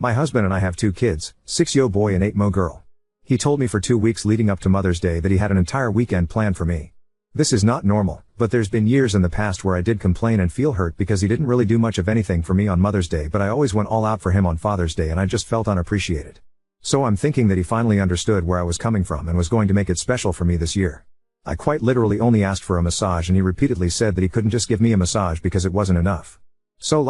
My husband and I have 2 kids, 6-yo boy and 8-mo girl. He told me for 2 weeks leading up to Mother's Day that he had an entire weekend planned for me. This is not normal, but there's been years in the past where I did complain and feel hurt because he didn't really do much of anything for me on Mother's Day, but I always went all out for him on Father's Day and I just felt unappreciated. So I'm thinking that he finally understood where I was coming from and was going to make it special for me this year. I quite literally only asked for a massage and he repeatedly said that he couldn't just give me a massage because it wasn't enough. So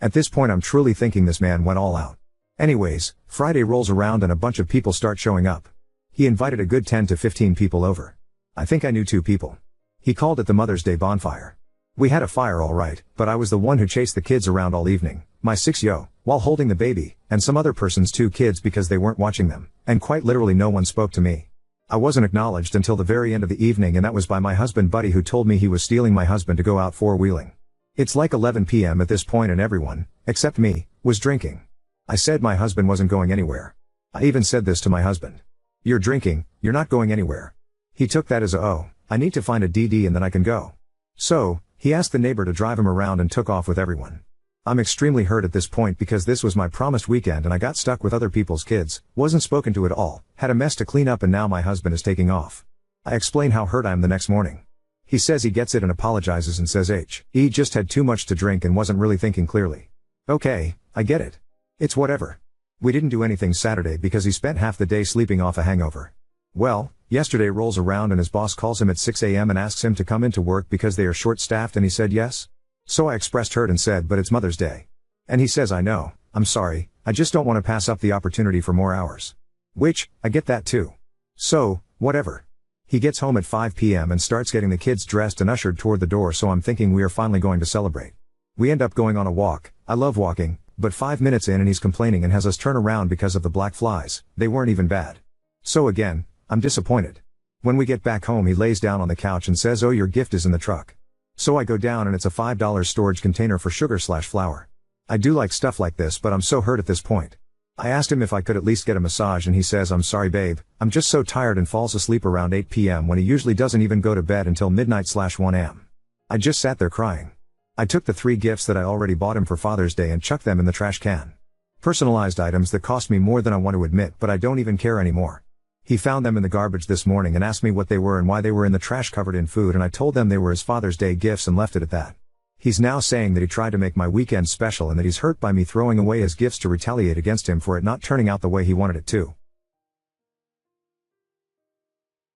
at this point I'm truly thinking this man went all out. Anyways, Friday rolls around and a bunch of people start showing up. He invited a good 10 to 15 people over. I think I knew 2 people. He called it the Mother's Day bonfire. We had a fire alright, but I was the one who chased the kids around all evening, my 6-yo, while holding the baby, and some other person's 2 kids because they weren't watching them, and quite literally no one spoke to me. I wasn't acknowledged until the very end of the evening, and that was by my husband Buddy, who told me he was stealing my husband to go out 4-wheeling. It's like 11 p.m. at this point and everyone, except me, was drinking. I said my husband wasn't going anywhere. I even said this to my husband. You're drinking, you're not going anywhere. He took that as I need to find a DD and then I can go. So, he asked the neighbor to drive him around and took off with everyone. I'm extremely hurt at this point because this was my promised weekend and I got stuck with other people's kids, wasn't spoken to at all, had a mess to clean up, and now my husband is taking off. I explain how hurt I am the next morning. He says he gets it and apologizes and says he just had too much to drink and wasn't really thinking clearly. Okay, I get it. It's whatever. We didn't do anything Saturday because he spent half the day sleeping off a hangover. Well, yesterday rolls around and his boss calls him at 6 a.m. and asks him to come into work because they are short-staffed, and he said yes. So I expressed hurt and said, but it's Mother's Day. And he says, I know, I'm sorry, I just don't want to pass up the opportunity for more hours. Which, I get that too. So, whatever. He gets home at 5 p.m. and starts getting the kids dressed and ushered toward the door, so I'm thinking we are finally going to celebrate. We end up going on a walk. I love walking, but 5 minutes in and he's complaining and has us turn around because of the black flies. They weren't even bad. So again, I'm disappointed. When we get back home he lays down on the couch and says, your gift is in the truck. So I go down and it's a $5 storage container for sugar/flour. I do like stuff like this, but I'm so hurt at this point. I asked him if I could at least get a massage and he says, I'm sorry babe, I'm just so tired, and falls asleep around 8 p.m. when he usually doesn't even go to bed until midnight/1 a.m. I just sat there crying. I took the 3 gifts that I already bought him for Father's Day and chucked them in the trash can. Personalized items that cost me more than I want to admit, but I don't even care anymore. He found them in the garbage this morning and asked me what they were and why they were in the trash covered in food, and I told them they were his Father's Day gifts and left it at that. He's now saying that he tried to make my weekend special and that he's hurt by me throwing away his gifts to retaliate against him for it not turning out the way he wanted it to.